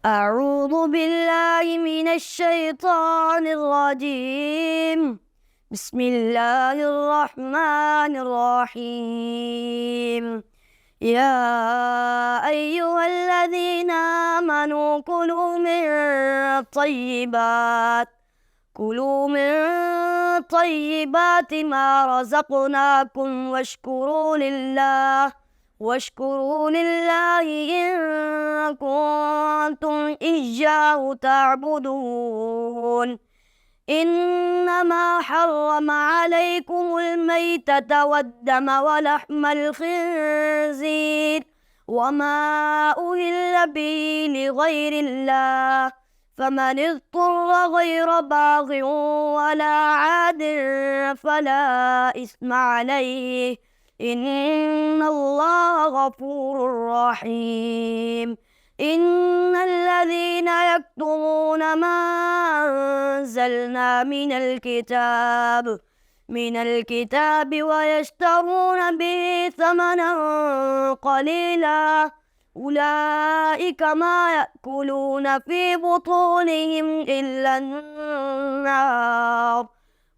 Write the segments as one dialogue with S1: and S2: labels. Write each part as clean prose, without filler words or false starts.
S1: أعوذ بالله من الشيطان الرجيم. بسم الله الرحمن الرحيم. يا أيها الذين آمنوا كلوا من طيبات ما رزقناكم واشكروا لله إن كنتم إياه تعبدون. إنما حرم عليكم الميتة والدم ولحم الخنزير وما أهل به لغير الله، فمن اضطر غير باغ ولا عاد فلا إثم عليه، إن الله غفور رحيم. إن الذين يكتمون ما أنزلنا من الكتاب ويشترون به ثمنا قليلا أولئك ما يأكلون في بطونهم إلا النار،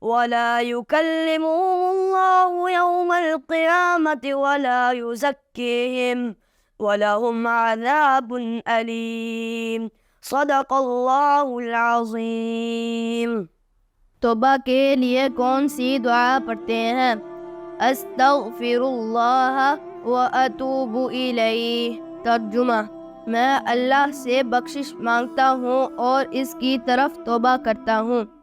S1: ولا يكلمهم الله يوم القيامة ولا يزكيهم ولهم عذاب أليم। صدق الله العظीम। तौबा के लिए कौन सी दुआ पढ़ते हैं? अस्तगफिरुल्लाह व अतूबु इलैह। तर्जुमा: मैं अल्लाह से बख्शिश मांगता हूँ और इसकी तरफ तौबा करता हूँ।